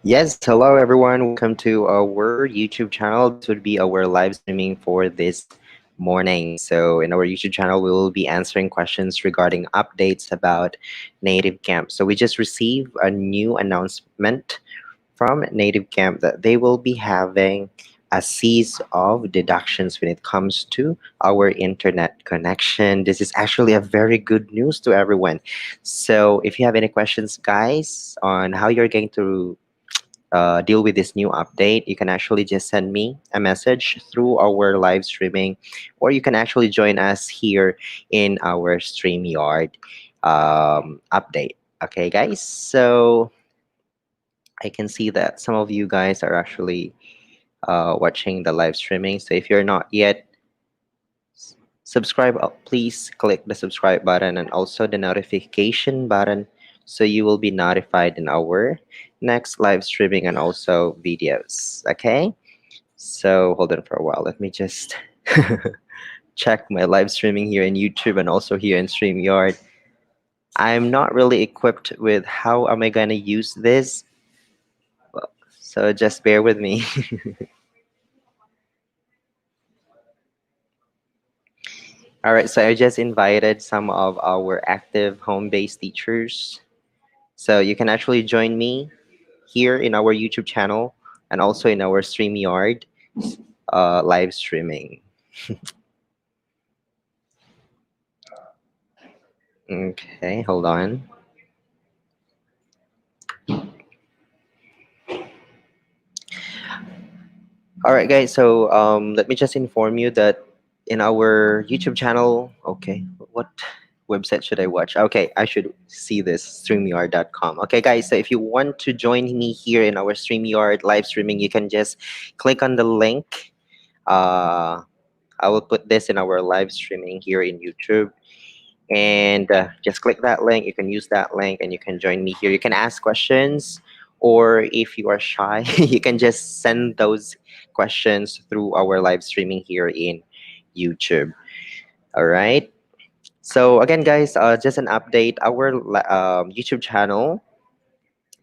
Yes, hello everyone. Welcome to our YouTube channel. This would be our live streaming for this morning. So, in our YouTube channel, we will be answering questions regarding updates about Nativecamp. So, we just received a new announcement from Nativecamp that they will be having a cease of deductions when it comes to our internet connection. This is actually a very good news to everyone. So, if you have any questions, guys, on how you're going to deal with this new update, you can actually just send me a message through our live streaming, or you can actually join us here in our StreamYard update. Okay, guys. So I can see that some of you guys are actually watching the live streaming. So if you're not yet subscribe, please click the subscribe button and also the notification button so you will be notified in our next live streaming and also videos. Okay, so hold on for a while, let me just check my live streaming here in YouTube and also here in StreamYard. I'm not really equipped with how am I gonna use this, so just bear with me. All right, so I just invited some of our active home-based teachers, so you can actually join me here in our YouTube channel and also in our StreamYard live streaming. Okay, hold on. All right, guys. So let me just inform you that in our YouTube channel, okay, what website should I watch? Okay, I should see this streamyard.com. Okay, guys. So if you want to join me here in our StreamYard live streaming, you can just click on the link. Uh, I will put this in our live streaming here in YouTube, and just click that link. You can use that link and you can join me here. You can ask questions, or if you are shy you can just send those questions through our live streaming here in YouTube. All right, so again, guys, just an update. Our YouTube channel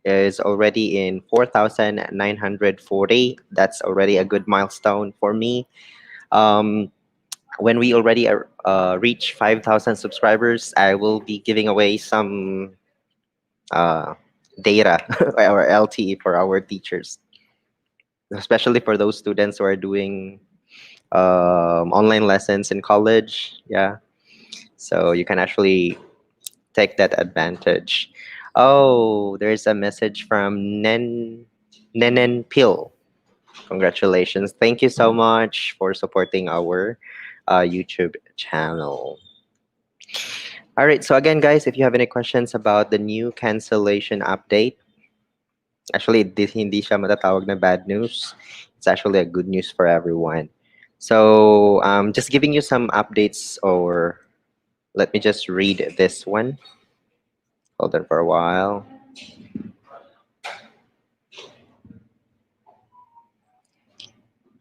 is already in 4,940. That's already a good milestone for me. um, when we already reach 5,000 subscribers, I will be giving away some uh, data or LTE for our teachers, especially for those students who are doing online lessons in college. Yeah, so you can actually take that advantage. Oh, there's a message from Nenen Pil. Congratulations! Thank you so much for supporting our YouTube channel. All right, so again, guys, if you have any questions about the new cancellation update, actually, hindi siya matatawag na bad news. It's actually a good news for everyone. So, just giving you some updates, or let me just read this one. Hold on for a while.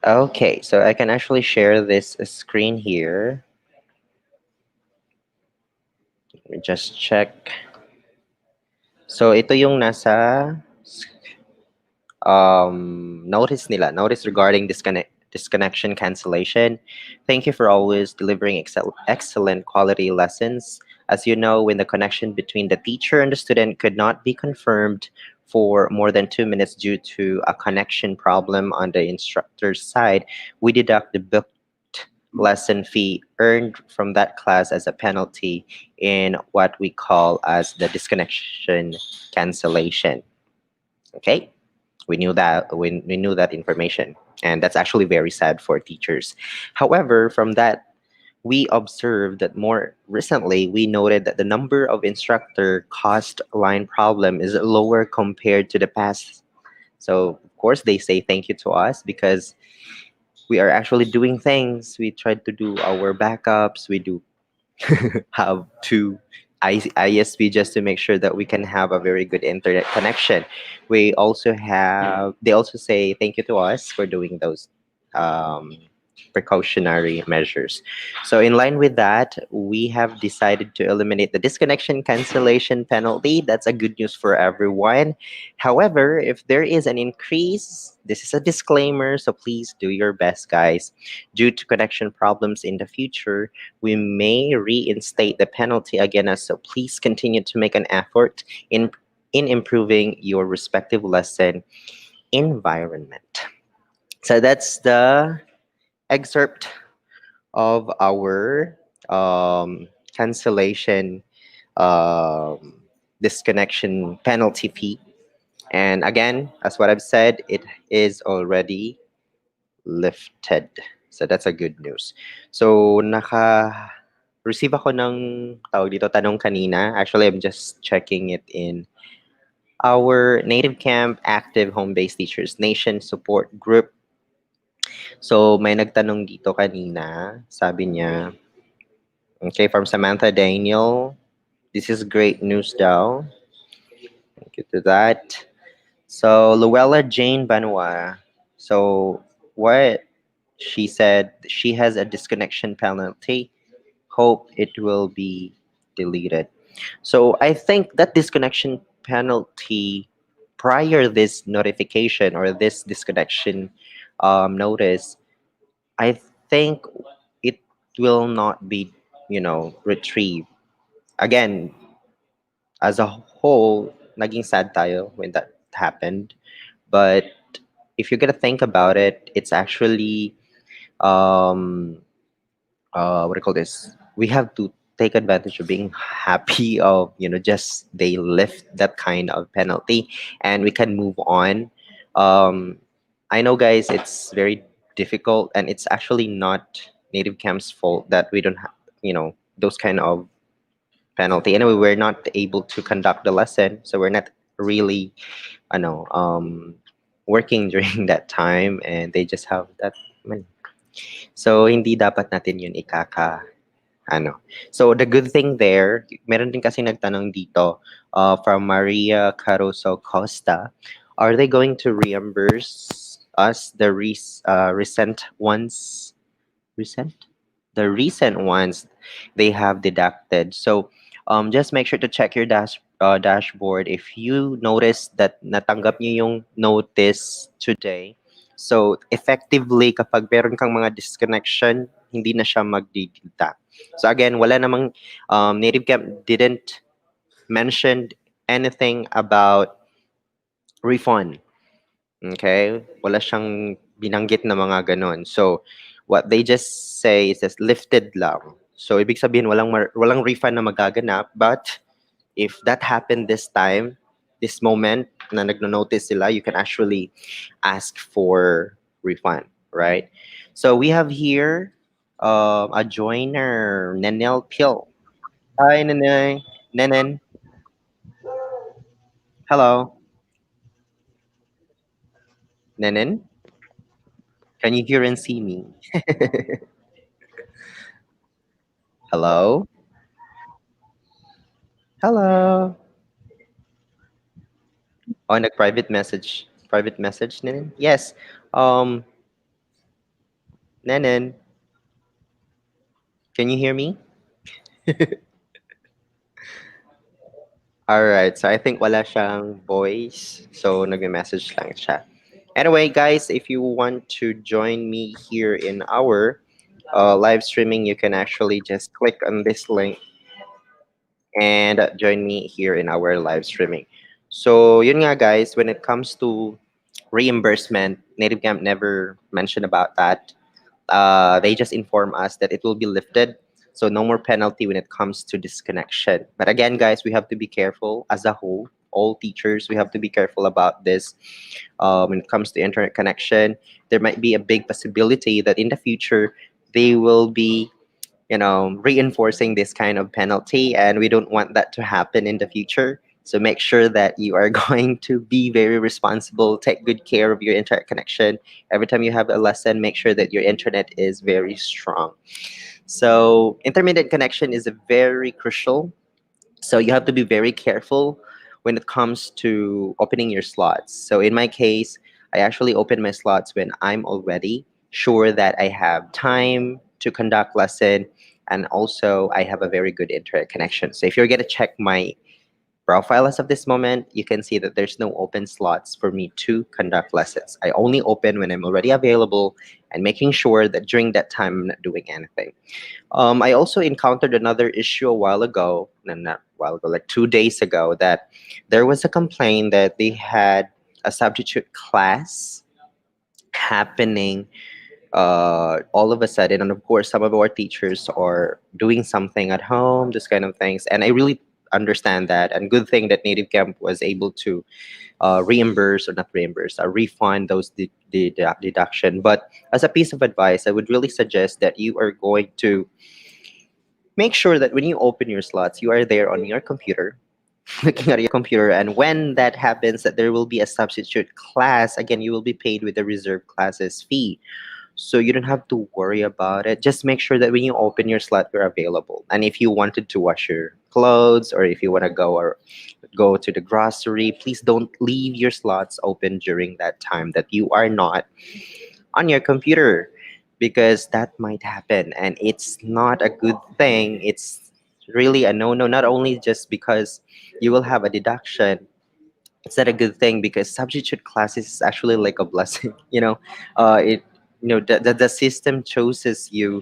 Okay, so I can actually share this screen here. Let me just check. So, ito yung nasa notice regarding disconnection cancellation. Thank you for always delivering excellent quality lessons. As you know, when the connection between the teacher and the student could not be confirmed for more than 2 minutes due to a connection problem on the instructor's side, we deduct the booked lesson fee earned from that class as a penalty in what we call as the disconnection cancellation. Okay, we knew that information, and that's actually very sad for teachers. However, from that, we observed that more recently we noted that the number of instructor cost line problem is lower compared to the past. So of course they say thank you to us because we are actually doing things. We tried to do our backups. We do have to ISP just to make sure that we can have a very good internet connection. We also have, they also say thank you to us for doing those. Um, precautionary measures. So, in line with that, we have decided to eliminate the disconnection cancellation penalty. That's a good news for everyone. However, if there is an increase, this is a disclaimer, so please do your best, guys. Due to connection problems in the future, we may reinstate the penalty again, so please continue to make an effort in improving your respective lesson environment. So that's the excerpt of our cancellation um, disconnection penalty fee. And again, as what I've said, it is already lifted. So that's a good news. So receive ako ng tawag dito tanong kanina. Actually, I'm just checking it in our Nativecamp Active Home-Based Teachers Nation support group. So may nagtanong dito kanina, sabi niya, okay, from Samantha Daniel, this is great news daw. Thank you to that. So Luella Jane Banua, so what she said, she has a disconnection penalty. Hope it will be deleted. So I think that disconnection penalty prior this notification or this disconnection notice, I think it will not be, retrieved. Again, as a whole, naging sad tayo when that happened. But if you're gonna think about it, it's actually um what do you call this? We have to take advantage of being happy of just they lift that kind of penalty and we can move on. I know, guys, it's very difficult and it's actually not Native Camp's fault that we don't have those kind of penalty. Anyway, we're not able to conduct the lesson, so we're not really working during that time, and they just have that money. So hindi dapat natin yun ano. So the good thing there, meron din kasi nagtanong dito from Maria Caruso Costa, are they going to reimburse us the recent ones? Recent? The recent ones they have deducted. So just make sure to check your dashboard if you notice that natanggap niyo yung notice today. So effectively, kapag meron kang mga disconnection, hindi na siya magdidilta. So again, wala namang Nativecamp didn't mention anything about refund. Okay? Wala siyang binanggit na mga ganon. So what they just say is just lifted lang. So ibig sabihin walang refund na magaganap, but if that happened this time, this moment na nagno-notice sila, you can actually ask for refund, right? So we have here a joiner, Nenel Pill. Hi, Nenel. Nenen. Hello. Nenen, can you hear and see me? Hello? Hello? Oh, nag-private message. Private message, Nenen? Yes. Um, Nenen, can you hear me? Alright, so I think wala siyang voice. So, nagme-message lang siya. Anyway, guys, if you want to join me here in our live streaming, you can actually just click on this link and join me here in our live streaming. So, yun nga, guys, when it comes to reimbursement, Nativecamp never mentioned about that. They just inform us that it will be lifted. So no more penalty when it comes to disconnection. But again, guys, we have to be careful as a whole. All teachers, we have to be careful about this. When it comes to internet connection, there might be a big possibility that in the future they will be, reinforcing this kind of penalty, and we don't want that to happen in the future. So make sure that you are going to be very responsible, take good care of your internet connection. Every time you have a lesson, make sure that your internet is very strong. So intermittent connection is a very crucial. So you have to be very careful when it comes to opening your slots. So in my case, I actually open my slots when I'm all ready. sure that I have time to conduct lesson, and also I have a very good internet connection. So if you're gonna check my profile as of this moment, you can see that there's no open slots for me to conduct lessons. I only open when I'm already available and making sure that during that time I'm not doing anything. I also encountered another issue a while ago, no, not a while ago, like 2 days ago, that there was a complaint that they had a substitute class happening all of a sudden. And of course, some of our teachers are doing something at home, this kind of things. And I really understand that. And good thing that Native Camp was able to reimburse, or not reimburse, refund those deduction. But as a piece of advice, I would really suggest that you are going to make sure that when you open your slots, you are there on your computer, looking at your computer. And when that happens, that there will be a substitute class, again, you will be paid with the reserve classes fee. So you don't have to worry about it. Just make sure that when you open your slot, you're available. And if you wanted to wash your clothes, or if you want to go to the grocery, please don't leave your slots open during that time that you are not on your computer, because that might happen and it's not a good thing. It's really a no no, not only just because you will have a deduction. It's not a good thing because substitute classes is actually like a blessing. It the system chooses you,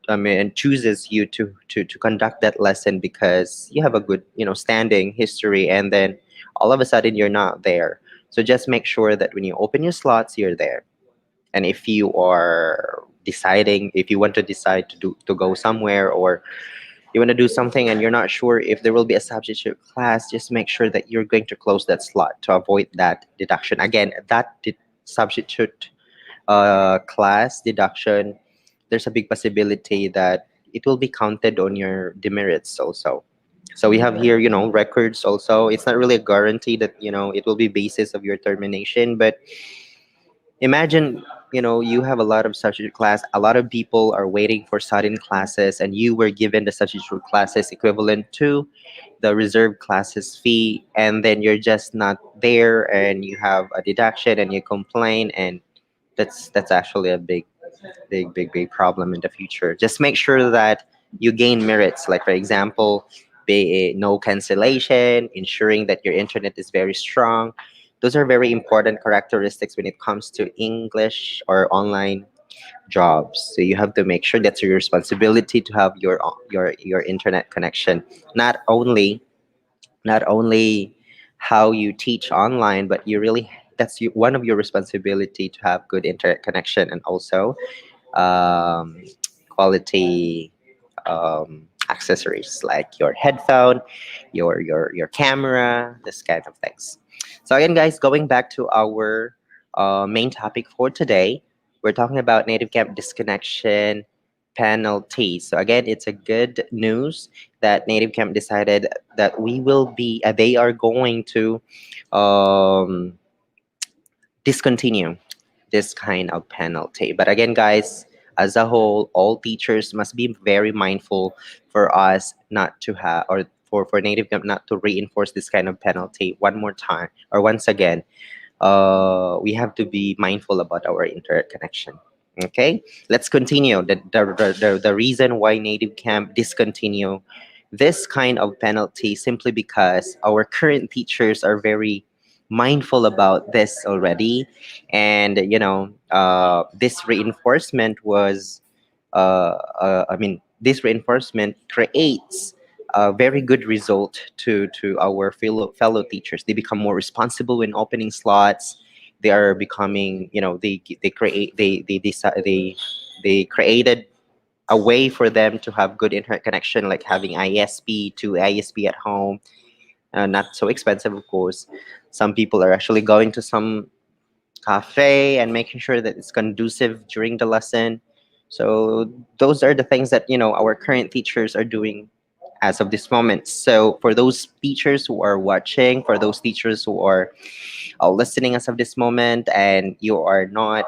I mean, and chooses you to conduct that lesson because you have a good, standing history, and then all of a sudden you're not there. So just make sure that when you open your slots, you're there. And if you are deciding, if you want to decide to go somewhere, or you want to do something and you're not sure if there will be a substitute class, just make sure that you're going to close that slot to avoid that deduction. Again, that substitute class deduction, there's a big possibility that it will be counted on your demerits also. So we have here, records also. It's not really a guarantee that, it will be basis of your termination, but imagine, you have a lot of substitute class, a lot of people are waiting for sudden classes, and you were given the substitute classes equivalent to the reserve classes fee, and then you're just not there and you have a deduction and you complain, and that's actually a big problem in the future. Just make sure that you gain merits, like for example, be no cancellation, ensuring that your internet is very strong. Those are very important characteristics when it comes to English or online jobs. So you have to make sure that's your responsibility to have your internet connection. Not only how you teach online, but you really, one of your responsibility to have good internet connection, and also um, quality accessories like your headphone, your camera, this kind of things. So again, guys, going back to our main topic for today, we're talking about native camp disconnection penalties. So again, it's a good news that native camp decided that they are going to um, discontinue this kind of penalty. But again, guys, as a whole, all teachers must be very mindful for us not to have, or for native camp not to reinforce this kind of penalty one more time, or once again. We have to be mindful about our internet connection. Okay, let's continue. The reason why native camp discontinue this kind of penalty, simply because our current teachers are very mindful about this already. And this reinforcement was I mean, this reinforcement creates a very good result to our fellow teachers. They become more responsible when opening slots. They are becoming, they created a way for them to have good internet connection, like having ISP to ISP at home. Not so expensive, of course. Some people are actually going to some cafe and making sure that it's conducive during the lesson. So those are the things that our current teachers are doing as of this moment. So for those teachers who are watching, for those teachers who are listening as of this moment, and you are not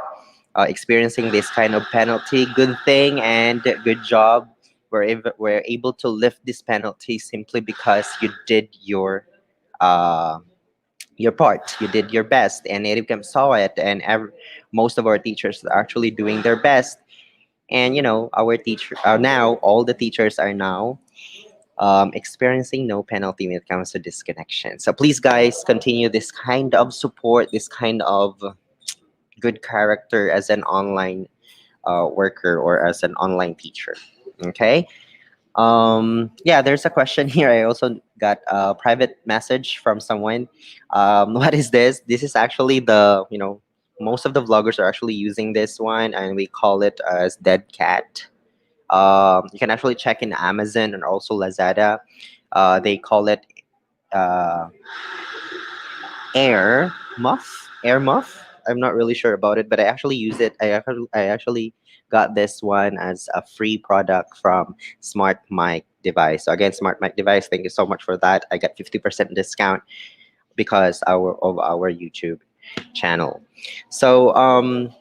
experiencing this kind of penalty, good thing and good job. We're able to lift this penalty simply because you did your uh, your part. You did your best, and Nativecamp saw it, and most of our teachers are actually doing their best. And our teacher now, all the teachers are now experiencing no penalty when it comes to disconnection. So please, guys, continue this kind of support, this kind of good character as an online worker or as an online teacher. Okay. Yeah, there's a question here. I also got a private message from someone. What is this? This is actually most of the vloggers are actually using this one, and we call it as dead cat. You can actually check in Amazon and also Lazada. They call it uh, AirMuff. I'm not really sure about it, but I actually use it. I actually got this one as a free product from Smart Mic Device. So again, Smart Mic Device, thank you so much for that. I got 50% discount because of our YouTube channel. So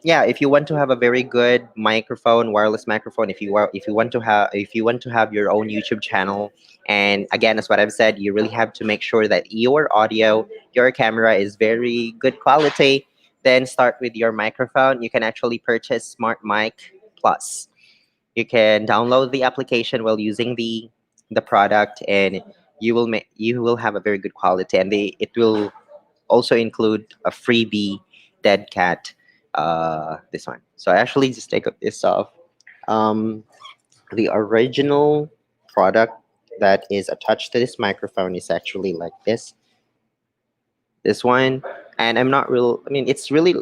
yeah, if you want to have a very good microphone, wireless microphone, if you want to have your own YouTube channel, and again, as what I've said, you really have to make sure that your audio, your camera is very good quality. Then start with your microphone. You can actually purchase Smart Mic Plus. You can download the application while using the product, and you will have a very good quality, and it will also include a freebie dead cat, this one. So I actually just take this off. um, the original product that is attached to this microphone is actually like this one. And it's really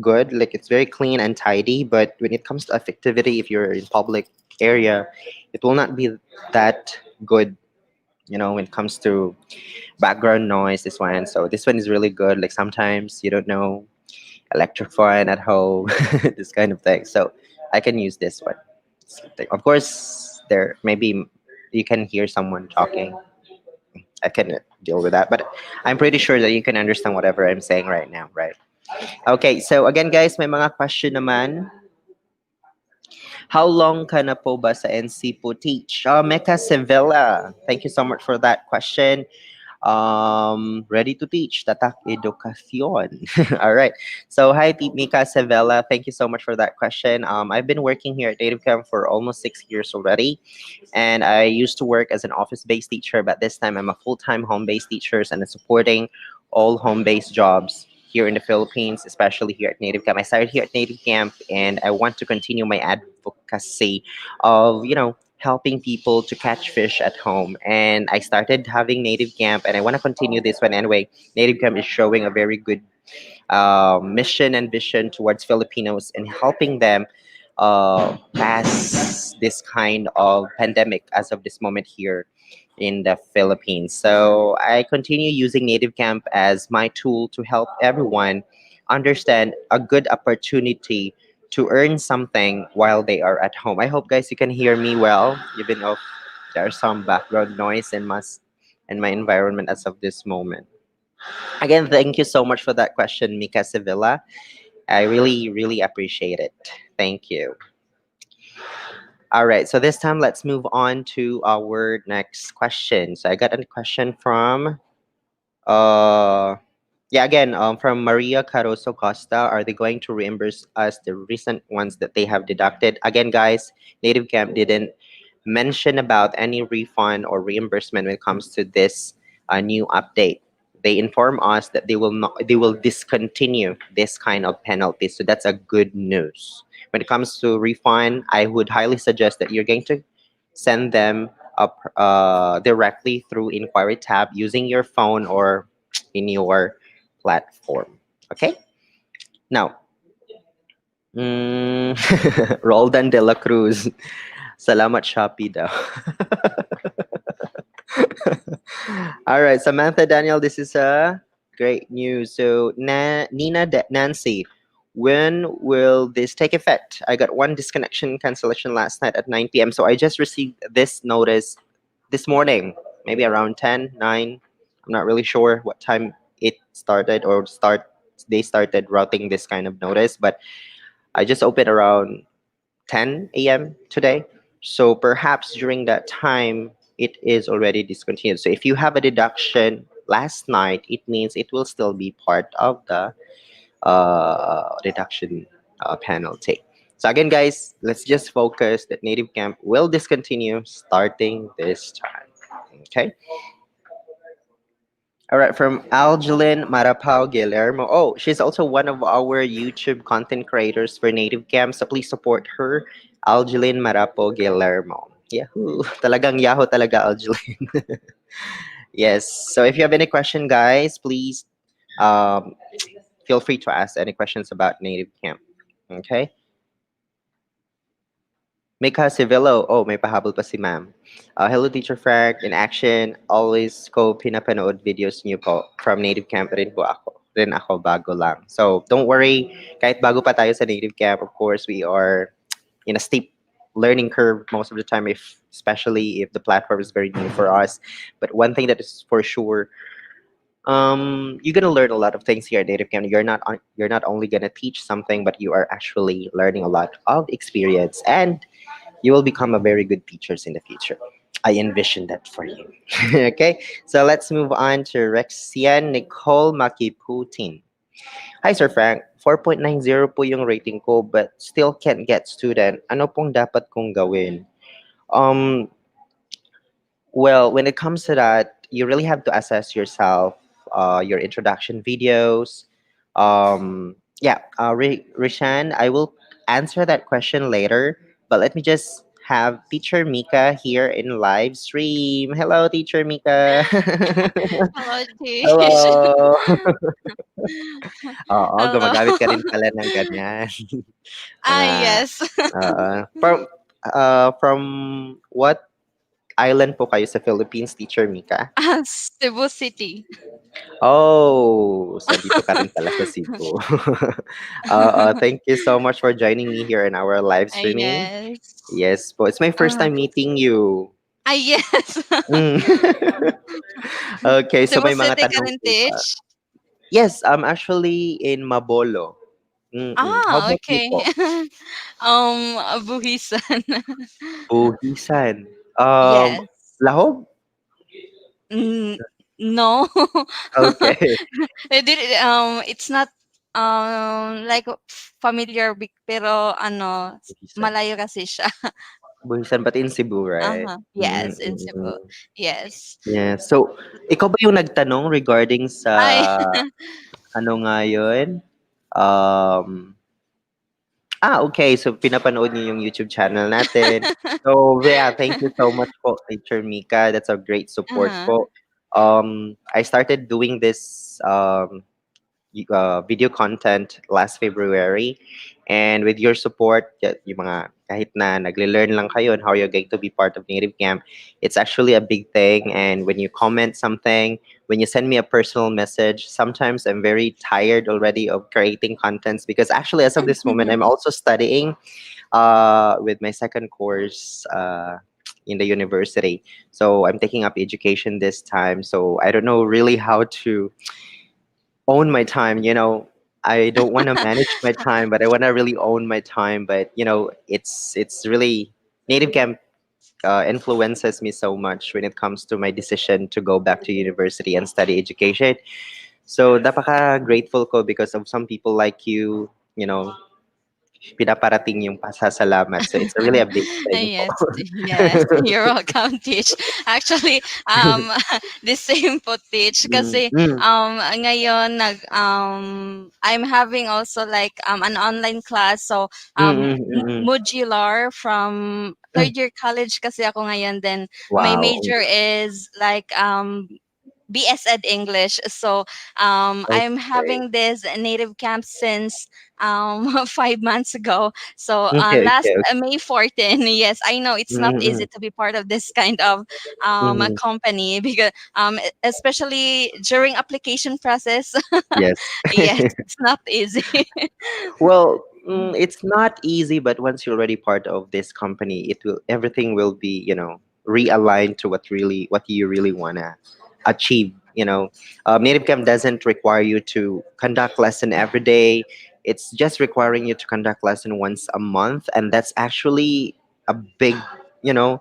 good, like it's very clean and tidy, but when it comes to effectivity, if you're in public area, it will not be that good, when it comes to background noise. This one is really good, like sometimes you don't know electric fan at home, this kind of thing. So I can use this one. Of course, there maybe you can hear someone talking. I can deal with that, but I'm pretty sure that you can understand whatever I'm saying right now, right? Okay, so again, guys, may mga question naman. How long ka na po ba sa NCPO teach? Mecca Sevilla, thank you so much for that question. Ready to teach, tatak educacion. All right. So hi, Mika Sevilla. Thank you so much for that question. I've been working here at Nativecamp for almost 6 years already, and I used to work as an office-based teacher, but this time I'm a full-time home-based teacher and I'm supporting all home-based jobs here in the Philippines, especially here at Nativecamp. I started here at Nativecamp, and I want to continue my advocacy of helping people to catch fish at home. And I started having Nativecamp, and I want to continue this one anyway. Nativecamp is showing a very good mission and vision towards Filipinos and helping them pass this kind of pandemic as of this moment here in the Philippines. So I continue using Nativecamp as my tool to help everyone understand a good opportunity to earn something while they are at home. I hope, guys, you can hear me well, even if there's some background noise in my environment as of this moment. Again, thank you so much for that question, Mika Sevilla. I really, really appreciate it. Thank you. All right, so this time let's move on to our next question. So I got a question from yeah, again, from Maria Caroso Costa. Are they going to reimburse us the recent ones that they have deducted? Again, guys, Nativecamp didn't mention about any refund or reimbursement when it comes to this new update. They inform us that they will discontinue this kind of penalty. So that's a good news. When it comes to refund, I would highly suggest that you're going to send them up directly through inquiry tab using your phone or in your platform. Okay. Now, Roldan de la Cruz. Salamat Shopee daw. All right, Samantha Daniel, this is a great news. So, Nancy, when will this take effect? I got one disconnection cancellation last night at 9 p.m. So I just received this notice this morning, maybe around 10, 9. I'm not really sure what time it started or they started routing this kind of notice, but I just opened around 10 a.m. today. So perhaps during that time, it is already discontinued. So if you have a deduction last night, it means it will still be part of the reduction penalty. So again, guys, let's just focus that Native Camp will discontinue starting this time. Okay. All right, from Algelin Marapao Guillermo. Oh, she's also one of our YouTube content creators for Native Camp, so please support her. Algelin Marapao Guillermo. Yahoo! Talagang Yahoo talaga, Algelin. Yes. So if you have any question, guys, please um, feel free to ask any questions about Native Camp. Okay. Mika Civillo. Oh, may pahabol pa si ma'am. Hello, Teacher Frank. In action, always ko pinapanood videos niyo po. From Native Camp rin po ako. Rin ako bago lang. So, don't worry. Kahit bago pa tayo sa Native Camp, of course, we are in a steep learning curve most of the time, if especially if the platform is very new for us. But one thing that is for sure, you're gonna learn a lot of things here at Native Camp. You're not only gonna teach something, but you are actually learning a lot of experience, and you will become a very good teachers in the future. I envision that for you. Okay, so let's move on to Rexxan Nicole Makiputin. Hi, Sir Frank. 4.90 po yung rating ko, but still can't get student. Ano pong dapat kong gawin? Um, well, when it comes to that, you really have to assess yourself, your introduction videos. Yeah, Rishan, I will answer that question later, but let me just have Teacher Mika here in live stream. Hello, Teacher Mika. Hello, Tish. Hello. Oo, Hello. gumagamit ka rin pala ng ganyan. Mga, Yes. from what island po kayo sa Philippines, Teacher Mika? Cebu City. Oh, so dito ka rin pala sa Cebu. Thank you so much for joining me here in our live streaming. Yes. Yes po, it's my first Uh, time meeting you. yes. Mm. Okay, so Cebu may mga City ka tanong rin, po ba? Tish? Yes, I'm actually in Mabolo. Mm-mm. How about you Okay. po? Buhisan. Buhisan. Yes. Lahog? N- no. Okay. It's not like familiar pero Buhisan. malayo kasi siya. Buhisan, but in Cebu, right? Uh-huh. Yes, in Cebu. Mm-mm. Yes. Yeah. So, ikaw ba yung nagtanong regarding sa ano nga yun? Um, okay. So, pinapanood niyo yung YouTube channel natin. So, yeah, thank you so much po, Teacher Mika. That's a great support Uh-huh. po. I started doing this video content last February. And with your support, yung mga kahit na nagle-learn lang kayo on how you're going to be part of Native Camp, it's actually a big thing. And when you comment something, when you send me a personal message, sometimes I'm very tired already of creating contents because actually, as of this moment, I'm also studying with my second course in the university. So I'm taking up education this time. So I don't know really how to own my time. I don't want to manage my time, but I want to really own my time. But it's really Native Camp influences me so much when it comes to my decision to go back to university and study education. So napaka grateful ko because of some people like you. Pinaparating yung pasasalamat. So it's really a big thing po. Yes, yes. You're welcome, Teach. Actually, the same po, Teach. Mm, Kasi, mm, ngayon, I'm having also like, an online class. So, mm, mm, mm, mm. modular from Mm. third year college kasi ako ngayon. Then, my Wow. major is like, BS Ed English. So I'm Okay. having this native camp since 5 months ago. So Okay, last okay, okay. May 14, yes, I know it's not Mm, easy mm, to be part of this kind of a mm. company because especially during application process, Yes. yes, it's not easy. Well, it's not easy, but once you're already part of this company, everything will be, realigned to what you really wanna achieve. Native Camp doesn't require you to conduct lesson every day. It's just requiring you to conduct lesson once a month, and that's actually a big, you know,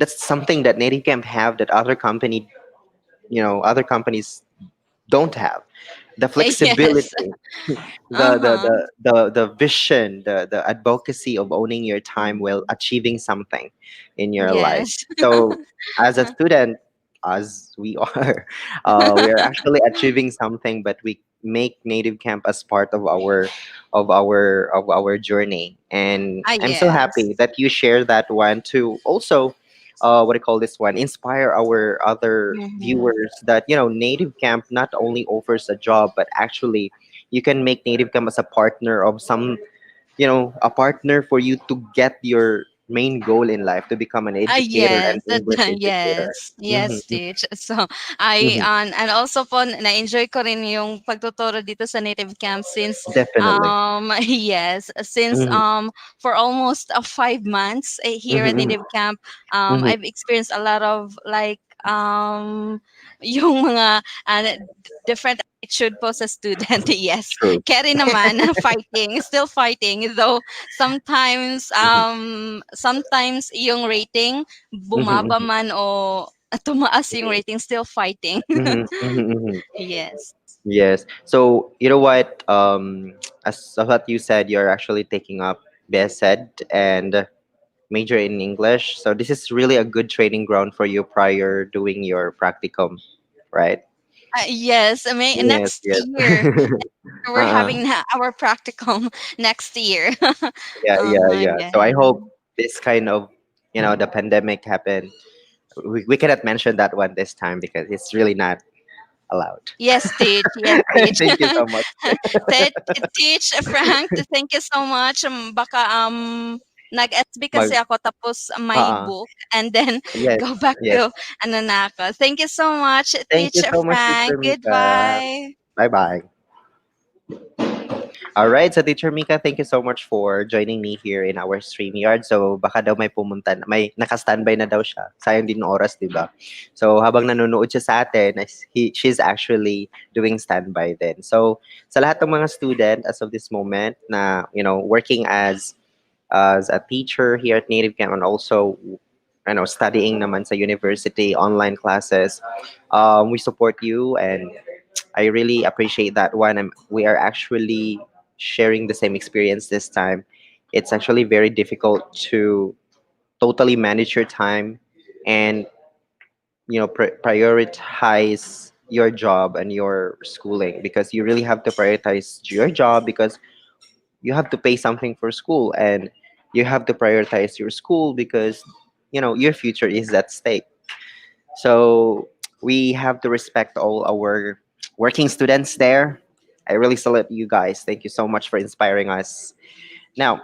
that's something that Native Camp have that other company other companies don't have. The Yes. flexibility, the the Uh-huh. the the vision, the advocacy of owning your time while achieving something in your life. Yes. So as a student, as we are, we are actually achieving something, but we make native camp as part of our journey. And Ah, I'm so yes. happy that you share that one to also what do you call this one, inspire our other Mm-hmm. viewers that native camp not only offers a job, but actually you can make native camp as a partner of some, a partner for you to get your main goal in life, to become an Ah, educator and yes, that, English educator. yes, yes, Hmm. Stitch. So, I, Hmm. and also po, na-enjoy ko rin yung pagtuturo dito sa Native Camp since, Definitely. yes, since, Hmm. for almost 5 months here at Hmm. Native Camp, Hmm. I've experienced a lot of, like, yung mga, different attitude po sa student. Yes, True. carry naman, fighting, still fighting, though sometimes yung rating bumaba Hmm. man o tumaas yung rating, still fighting. Hmm. Hmm. Yes. Yes. So you know what? As what you said, you're actually taking up BSED and major in English. So this is really a good training ground for you prior doing your practicum, right? Yes, I mean, Yes. next Yes. year we're Uh-uh. having our practicum next year. Yeah. Yeah. Yeah. Yeah. So I hope this kind of, the pandemic happened. We cannot mention that one this time because it's really not allowed. Yes, teach. Yes, teach. Thank you so much. Teach, Frank, thank you so much. Baka nag-SB Mag, kasi ako tapos may uh-uh. book and then Yes. go back Yes. to ano na ako. Thank you so much, Thank you Teach so much, Teacher Frank. Mika. Goodbye. Bye bye. All right, so Teacher Mika, thank you so much for joining me here in our StreamYard. So baka daw may pumunta, may naka-standby na daw siya. Sayang din ng oras, di ba? So habang nanonood siya sa atin, she's actually doing standby then. So sa lahat ng mga student as of this moment na, working as a teacher here at Native Camp and also studying naman sa university, online classes, we support you and I really appreciate that one. We are actually sharing the same experience this time. It's actually very difficult to totally manage your time and prioritize your job and your schooling, because you really have to prioritize your job because you have to pay something for school, and you have to prioritize your school because your future is at stake. So we have to respect all our working students there. I really salute you guys. Thank you so much for inspiring us. Now,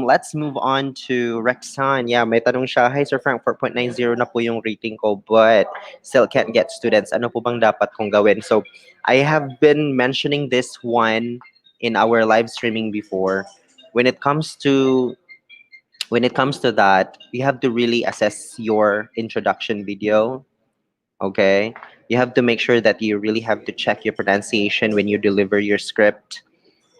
let's move on to Rexxan. Yeah, may tanong siya. Hi, Sir Frank, 4.90 na po yung rating ko, but still can't get students. Ano po bang dapat kong gawin? So, I have been mentioning this one in our live streaming before. When it comes to that, you have to really assess your introduction video. Okay, you have to make sure that you really have to check your pronunciation when you deliver your script,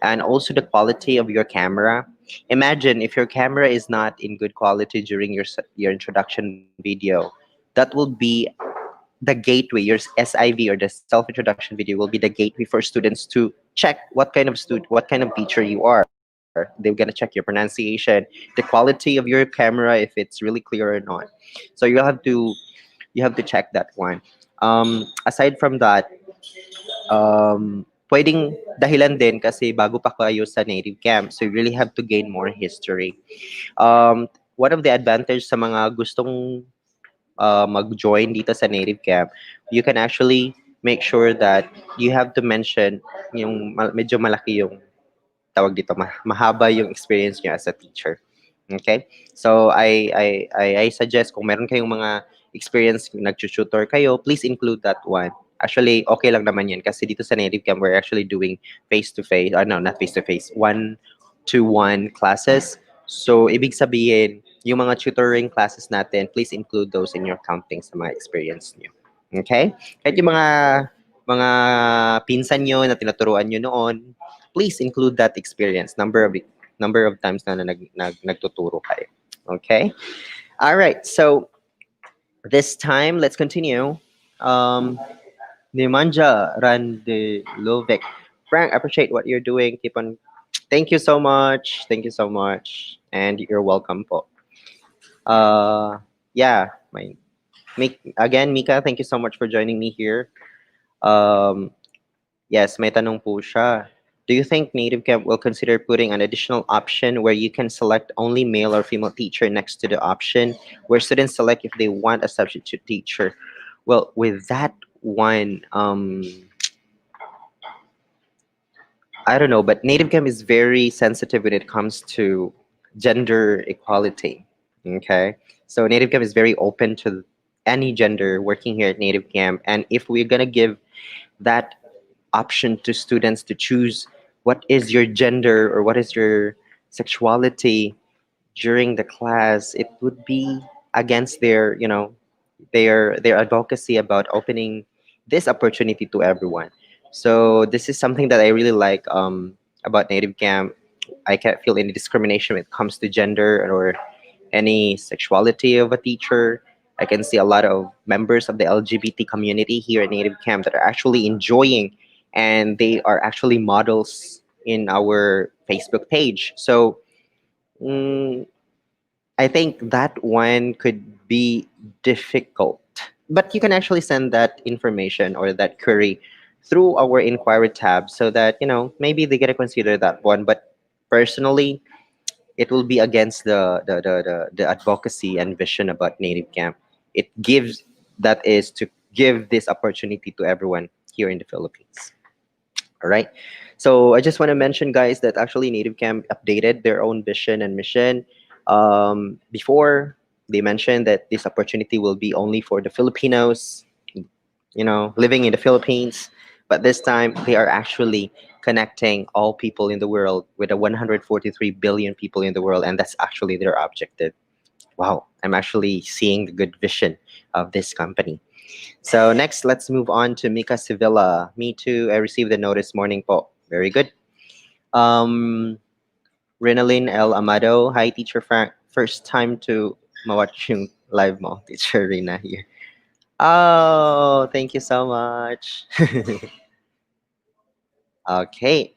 and also the quality of your camera. Imagine if your camera is not in good quality during your introduction video, that will be the gateway. Your SIV, or the self introduction video, will be the gateway for students to check what kind of teacher you are. They're gonna check your pronunciation, the quality of your camera, if it's really clear or not. So you have to check that one. Aside from that, pwedeng dahilan din kasi bago pa kayo sa native camp, so you really have to gain more history. One of the advantage sa mga gustong mag-join dito sa native camp, you can actually make sure that you have to mention yung medyo malaki yung tawag dito, mahaba yung experience niyo as a teacher. Okay? So I suggest kung meron kayong mga experience nag-tutor kayo, please include that one. Actually, okay lang naman yun kasi dito sa Native Camp, we're actually doing face-to-face, no, not face-to-face, one-to-one classes. So, ibig sabihin, yung mga tutoring classes natin, please include those in your counting sa mga experience nyo. Okay? Kahit yung mga pinsan nyo na tinuturuan nyo noon, please include that experience, number of times na nagtuturo kayo. Okay? All right. So this time, let's continue. Um, Nemanja Randilovic. Frank, I appreciate what you're doing. Keep on. Thank you so much. Thank you so much. And you're welcome po. Yeah, again, Mika, thank you so much for joining me here. Um, yes, may tanong po siya. Do you think Native Camp will consider putting an additional option where you can select only male or female teacher next to the option where students select if they want a substitute teacher? Well, with that one, I don't know, but Native Camp is very sensitive when it comes to gender equality. Okay, so Native Camp is very open to any gender working here at Native Camp, and if we're gonna give that option to students to choose what is your gender or what is your sexuality during the class, it would be against their, their advocacy about opening this opportunity to everyone. So this is something that I really like about Native Camp. I can't feel any discrimination when it comes to gender or any sexuality of a teacher. I can see a lot of members of the LGBT community here at Native Camp that are actually enjoying, and they are actually models in our Facebook page. So mm, I think that one could be difficult, but you can actually send that information or that query through our inquiry tab so that maybe they get to consider that one. But personally, it will be against the advocacy and vision about Native Camp. It gives that is to give this opportunity to everyone here in the Philippines. All right. So I just want to mention, guys, that actually Native Camp updated their own vision and mission. Before they mentioned that this opportunity will be only for the Filipinos, living in the Philippines. But this time, they are actually connecting all people in the world with the 143 billion people in the world, and that's actually their objective. Wow, I'm actually seeing the good vision of this company. So next, let's move on to Mika Sevilla. Me too. I received the notice morning po. Very good. Um, Renalyn L. Amado. Hi, Teacher Frank. First time to mawatch yung live mo, Teacher Rina here. Oh, thank you so much. Okay.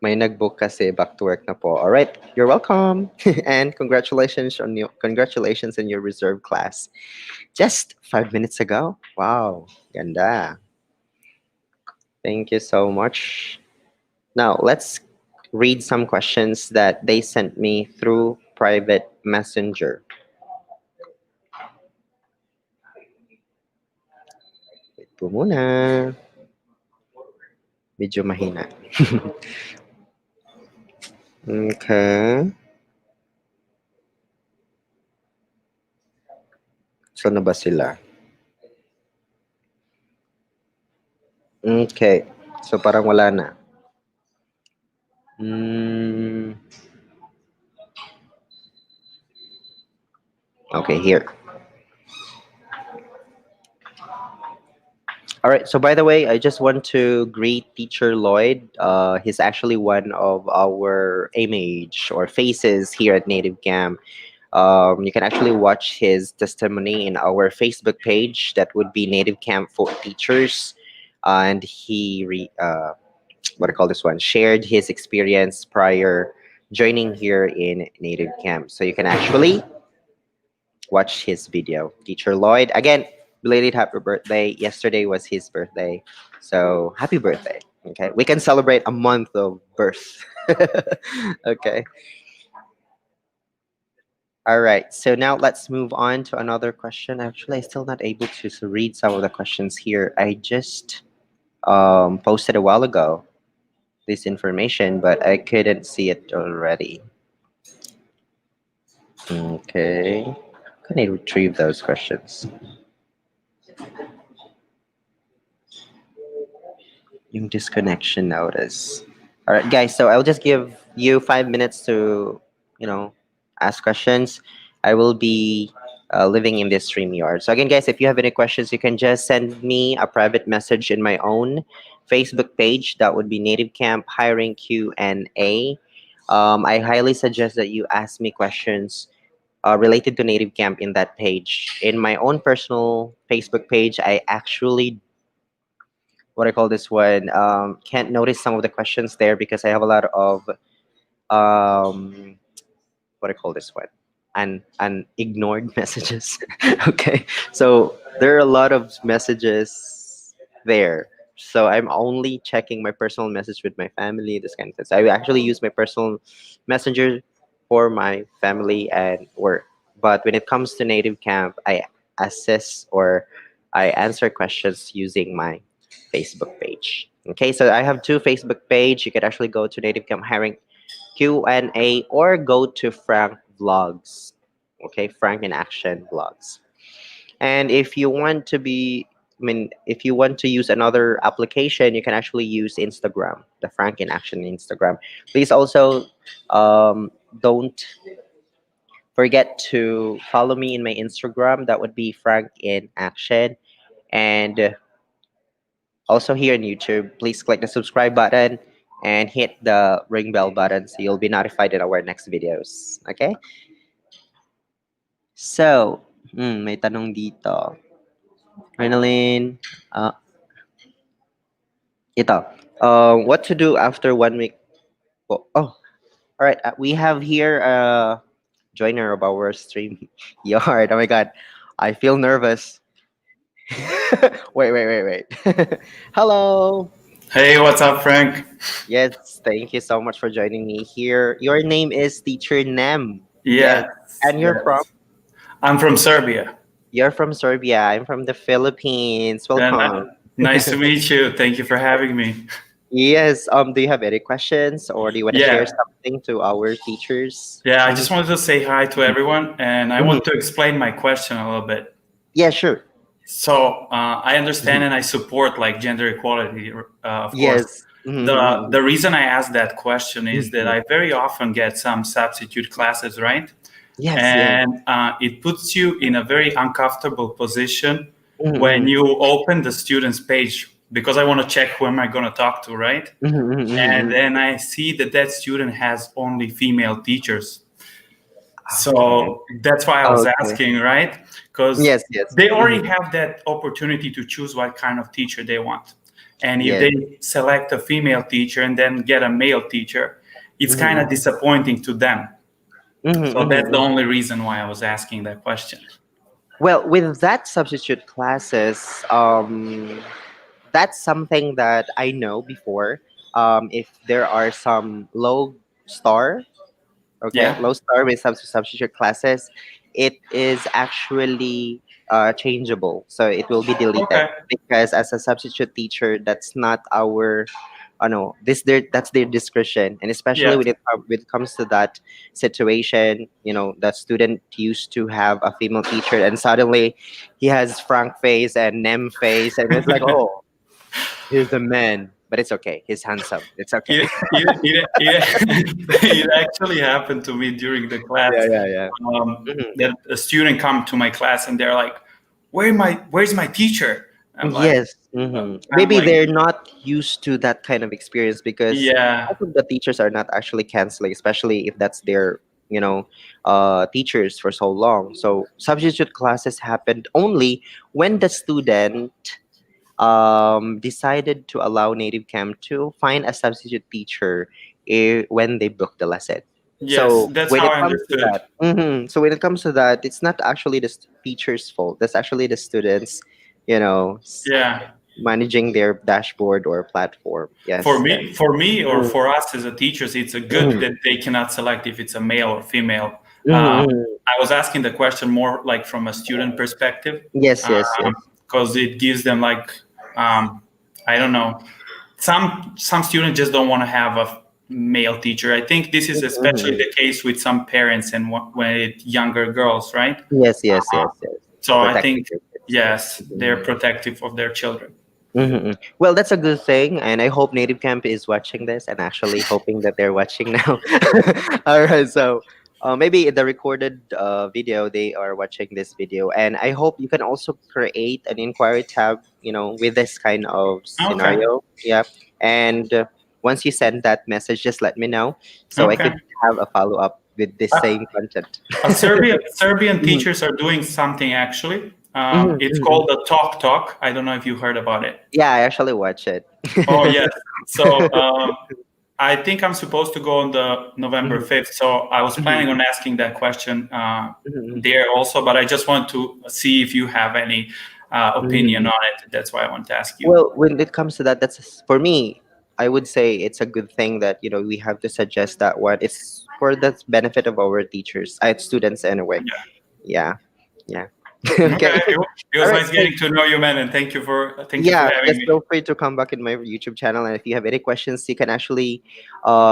May nag-book kasi back to work na po. All right, you're welcome. And congratulations on your reserve class. Just 5 minutes ago. Wow, ganda. Thank you so much. Now, let's read some questions that they sent me through private messenger. Wait po muna. Medyo mahina. Okay. Saan na ba sila? Okay. So parang wala na. Okay, here. All right. So, by the way, I just want to greet Teacher Lloyd. He's actually one of our image or faces here at Native Camp. You can actually watch his testimony in our Facebook page. That would be Native Camp for Teachers, and what I call this one, shared his experience prior joining here in Native Camp. So you can actually watch his video. Teacher Lloyd, again, belated happy birthday. Yesterday was his birthday. So happy birthday. Okay. We can celebrate a month of birth. Okay. All right. So now let's move on to another question. Actually, I'm still not able to read some of the questions here. I just posted a while ago this information, but I couldn't see it already. Okay. Can I retrieve those questions? Yung disconnection notice. All right, guys. So I'll just give you 5 minutes to, you know, ask questions. I will be living in this StreamYard. So again, guys, if you have any questions, you can just send me a private message in my own Facebook page. That would be Native Camp Hiring Q&A. I highly suggest that you ask me questions related to Native Camp in that page. In my own personal Facebook page, I actually what I call this one. Can't notice some of the questions there because I have a lot of um, what I call this one, and ignored messages. Okay, so there are a lot of messages there. So I'm only checking my personal message with my family, this kind of thing. So I actually use my personal messenger for my family and work. But when it comes to Native Camp, I assess or I answer questions using my Facebook page. Okay, so I have two Facebook page. You can actually go to Native Camp Hiring Q&A or go to Frank Vlogs. Okay, Frank in Action Vlogs. And if you want to be, I mean, if you want to use another application, you can actually use Instagram, the Frank in Action Instagram. Please also don't forget to follow me in my Instagram. That would be Frank in Action. And also here on YouTube, please click the subscribe button and hit the ring bell button so you'll be notified in our next videos. Okay? So, may tanong dito. Renalyn, uh, ito. What to do after 1 week? All right. We have here a joiner of our stream yard. Oh my God. I feel nervous. Wait. Hello. Hey, what's up, Frank? Yes, thank you so much for joining me here. Your name is Teacher Nem. Yes. Yes, And you're from? yes. I'm from Serbia. You're from Serbia. I'm from the Philippines. And Welcome. nice to meet you. Thank you for having me. Yes. Do you have any questions or do you want to share Yeah, something to our teachers? yeah. I Mhm. just wanted to say hi to everyone, and I Mhm. want to explain my question a little bit. Yeah, sure. So I understand Mhm. and I support like gender equality, of course. Yes. The reason I asked that question is that Mhm. I very often get some substitute classes, right? Yes, yes. And it puts you in a very uncomfortable position when Mhm, you open the student's page because I want to check who am I going to talk to, right? mhm, mhm, mhm, And mhm. then I see that that student has only female teachers. Okay. So that's why I was Okay. asking, right? Because Yes, yes. they Mhm. already have that opportunity to choose what kind of teacher they want. And if Yes. they select a female teacher and then get a male teacher, it's kind Mhm, of disappointing to them. mhm, So mhm, that's the mhm. only reason why I was asking that question. Well, with that substitute classes, that's something that I know before. If there are some low star, okay, Yeah. low star with substitute classes, it is actually changeable, so it will be deleted Okay. because as a substitute teacher, that's not our no, that's their discretion, and especially Yeah. when it comes to that situation, that student used to have a female teacher, and suddenly he has Frank face and Nem face, and it's like, oh, he's a man, but it's okay. He's handsome. It's okay. It actually happened to me during the Yeah, class. yeah, yeah. Mhm. That a student come to my class and they're like, where's my teacher?" I'm like, Yes. I'm Maybe like, they're not used to that kind of experience because yeah, most of the teachers are not actually canceling, especially if that's their, teachers for so long. So substitute classes happened only when the student decided to allow Native Camp to find a substitute teacher when they book the lesson. yes, So that's when how it I comes to understood. that, so when it comes to that, it's not actually the teacher's fault. That's actually the students, you know, s- Yeah, managing their dashboard or platform. for Yes, yes. me, for me, or Mm-hmm. for us as a teachers, it's a good that they cannot select if it's a male or female. Mm-hmm. Um, Mm-hmm. I was asking the question more like from a student perspective, Yes, yes, yes. because it gives them like I don't know, some students just don't want to have a male teacher. I think this is especially Mm-hmm. the case with some parents and when it's younger girls, right? Yes, yes, yes, yes. So I Protecting think their kids. yes, they're protective of their children. Well, that's a good thing, and I hope Native Camp is watching this, and actually hoping that they're watching now. All right, so maybe in the recorded video they are watching this video, and I hope you can also create an inquiry tab, with this kind of Okay, scenario. Yeah, and once you send that message, just let me know so I okay. could have a follow up with this Uh, same content. Serbian Mhm. teachers are doing something actually. Mhm, It's mhm. called the Talk Talk. I don't know if you heard about it. Yeah, I actually watch it. Oh yes. So I think I'm supposed to go on the November Mhm, 5th. So I was planning mhm, on asking that question mhm, there also, but I just want to see if you have any opinion mhm. on it. That's why I want to ask you. Well, when it comes to that, for me. I would say it's a good thing that we have to suggest that one. It's for the benefit of our teachers, students anyway. Yeah, yeah. Okay. Okay, it All was right. nice So getting to know you, man, and thank you for yeah, having just me. feel free to come back in my YouTube channel, and if you have any questions, you can actually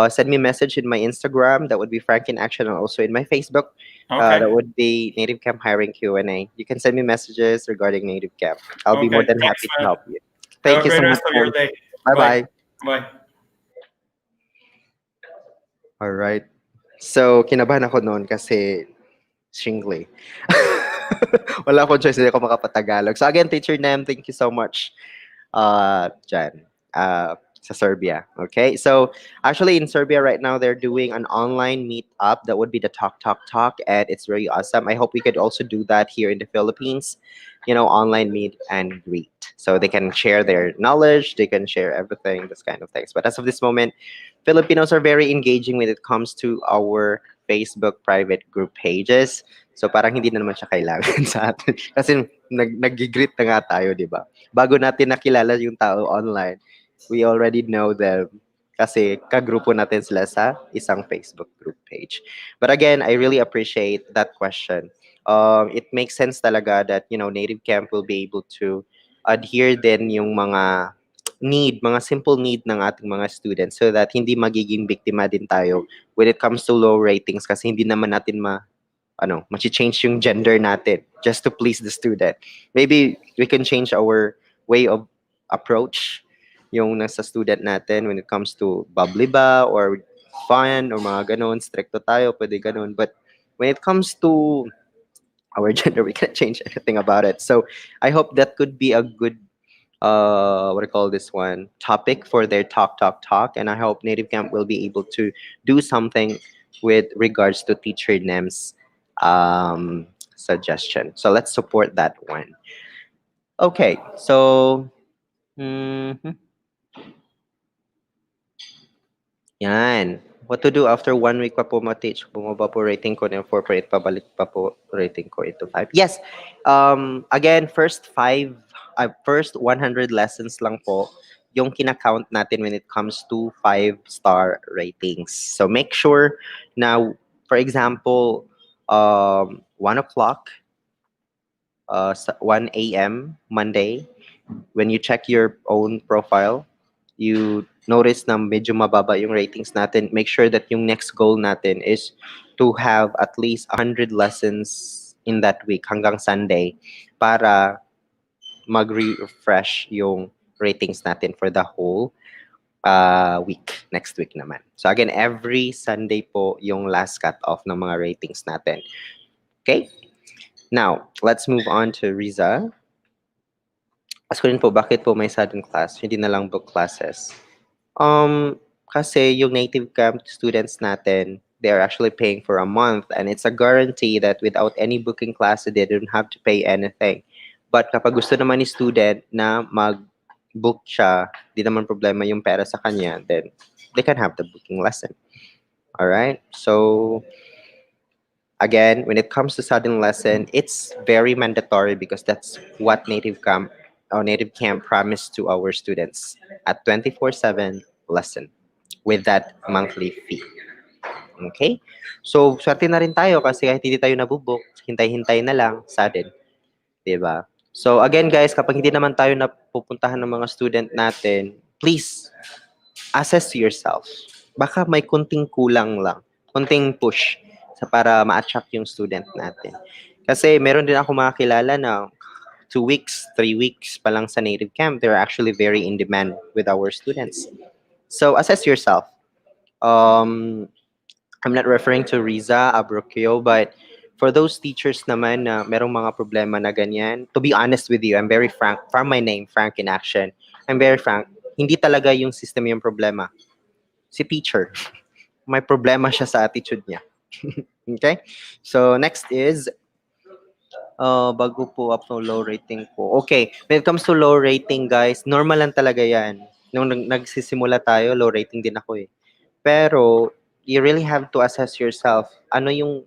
send me a message in my Instagram. That would be Frank in Action, and also in my Facebook. Okay, That would be Native Camp Hiring Q&A. You can send me messages regarding Native Camp. I'll be more okay, than thanks, happy to man. help you. Have Thank a you so great much, rest of your man. day. Bye Bye, bye. bye. All right. So, kinabahan ako noon kasi Shingley. Wala akong choice, hindi ako makapatagalog. So again, Teacher Nem, thank you so much. Dyan, sa Serbia. Okay, so actually in Serbia right now, they're doing an online meetup that would be the Talk Talk Talk, and it's very awesome. I hope we could also do that here in the Philippines, online meet and greet. So they can share their knowledge, they can share everything, this kind of things. But as of this moment, Filipinos are very engaging when it comes to our Facebook private group pages. So parang hindi na naman siya kailangan sa atin. Kasi nag-greet na nga tayo, di ba? Bago natin nakilala yung tao online, we already know them kasi kagrupo natin sila sa isang Facebook group page. But again, I really appreciate that question. It makes sense talaga that, Native Camp will be able to adhere din yung mga simple need ng ating mga students so that hindi magiging biktima din tayo when it comes to low ratings kasi hindi naman natin change yung gender natin just to please the student. Maybe we can change our way of approach yung nasa student natin when it comes to bubbly ba or fun or mga ganon, stricto tayo, pwede ganon. But when it comes to our gender, we can't change anything about it. So I hope that could be a good what do you call this one topic for their talk, and I hope Native Camp will be able to do something with regards to teacher names suggestion. So let's support that one. Okay, so mhm, yan. What to do after 1 week pa po ma-teach? Bumaba po rating ko ng 4.8, pabalik pa po rating ko into 5. Yes, again, first 100 lessons lang po yung kinakount natin when it comes to 5-star ratings. So make sure na, for example, 1 o'clock, 1 a.m. Monday, when you check your own profile, you notice na medyo mababa yung ratings natin, make sure that yung next goal natin is to have at least 100 lessons in that week hanggang Sunday para mag-refresh yung ratings natin for the whole week, next week naman. So again, every Sunday po yung last cut-off ng mga ratings natin. Okay? Now, let's move on to Riza. Ask ko rin po, bakit po may sudden class? Hindi na lang book classes. Kasi yung native camp students natin, they're actually paying for a month, and it's a guarantee that without any booking class, they don't have to pay anything. But kapag gusto naman ni student na mag-book siya, di naman problema yung pera sa kanya, then they can have the booking lesson. All right? So again, when it comes to sudden lesson, it's very mandatory because that's what Native Camp promised to our students at 24/7 lesson with that monthly fee. Okay? So, swerte na rin tayo kasi kahit hindi tayo nabubuk, hintay-hintay na lang, sudden. 'Di ba? So, again guys, kapag hindi naman tayo napupuntahan ng mga student natin, please assess yourself. Baka may kunting kulang lang, kunting push sa para ma-attract yung student natin. Kasi meron din ako makakilala na 2 weeks, 3 weeks pa lang sa native camp, they're actually very in demand with our students. So assess yourself. I'm not referring to Riza, Abrokyo, but for those teachers naman na merong mga problema na ganyan, to be honest with you, I'm very frank, from my name, Frank in Action, I'm very frank, hindi talaga yung system yung problema. Si teacher, may problema siya sa attitude niya. Okay? So next is Bago po up to low rating po. Okay, when it comes to low rating, guys, normal lang talaga yan. Nung nagsisimula tayo, low rating din ako eh. Pero, you really have to assess yourself. Ano yung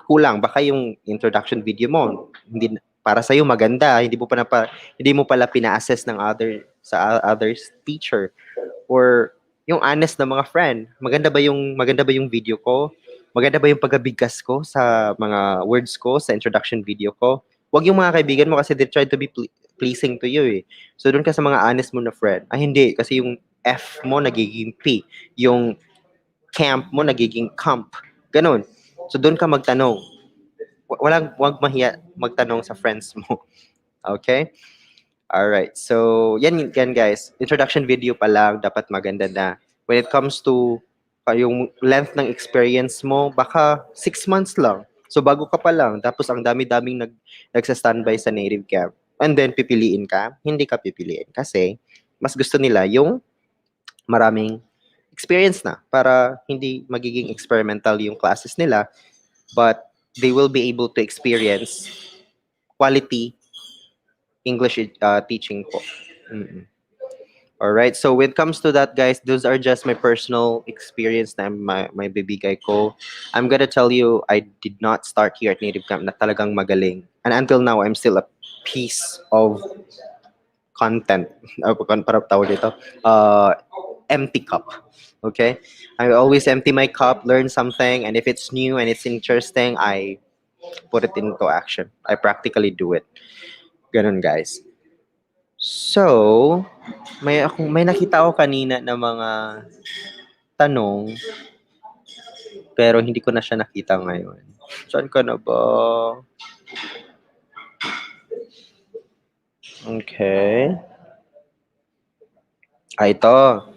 kulang? Baka yung introduction video mo, hindi para sa maganda, hindi mo pala pina-assess ng others teacher or yung honest na mga friend. Maganda ba yung video ko? Maganda ba yung pagbigkas ko sa mga words ko sa introduction video ko? Wag yung mga kaibigan mo kasi they try to be pleasing to you eh. So doon ka sa mga honest mo na friend. Ay hindi kasi yung F mo nagiging P, yung camp mo nagiging camp. Ganun. So doon ka magtanong. Wag mahiya magtanong sa friends mo. Okay? Alright. So, yan guys. Introduction video pa lang, dapat maganda na. When it comes to yung length ng experience mo, baka 6 months lang. So, bago ka pa lang. Tapos, ang dami-daming nagsa-standby sa native camp. And then, pipiliin ka. Hindi ka pipiliin. Kasi, mas gusto nila yung maraming experience na para hindi magiging experimental yung classes nila. But, they will be able to experience quality English teaching po. Mm-mm. All right. So when it comes to that, guys, those are just my personal experience na my bibigay ko. I'm gonna tell you, I did not start here at Native Camp na talagang magaling. And until now, I'm still a piece of content. Para tawag dito. Empty cup. Okay? I always empty my cup, learn something, and if it's new and it's interesting, I put it into action. I practically do it. Ganun, guys. So, may nakita ako kanina na mga tanong pero hindi ko na siya nakita ngayon. Saan ka na ba? Okay. Ito.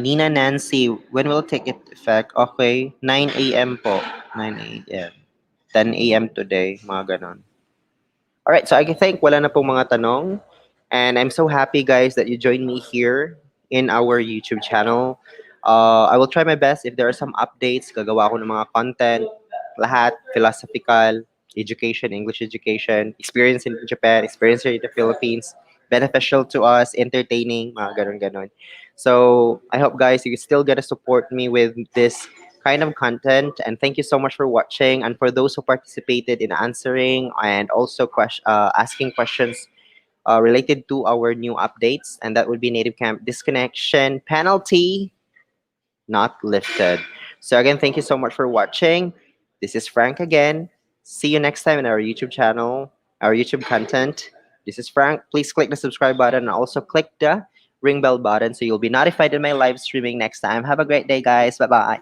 Nina Nancy, when will take it effect? Okay, 9 a.m. po. 9 a.m. 10 a.m. today, mga ganon. Alright, so I think wala na pong mga tanong. And I'm so happy, guys, that you joined me here in our YouTube channel. I will try my best if there are some updates. Gagawa ko ng mga content. Lahat, philosophical, education, English education, experience in Japan, experience here in the Philippines, beneficial to us, entertaining, mga ganon-ganon. So, I hope, guys, you still gonna support me with this kind of content. And thank you so much for watching. And for those who participated in answering and also asking questions related to our new updates, and that would be Native Camp disconnection penalty not lifted. So again, thank you so much for watching. This is Frank again. See you next time in our YouTube channel, our YouTube content. This is Frank. Please click the subscribe button and also click the ring bell button so you'll be notified in my live streaming next time. Have a great day, guys. Bye-bye.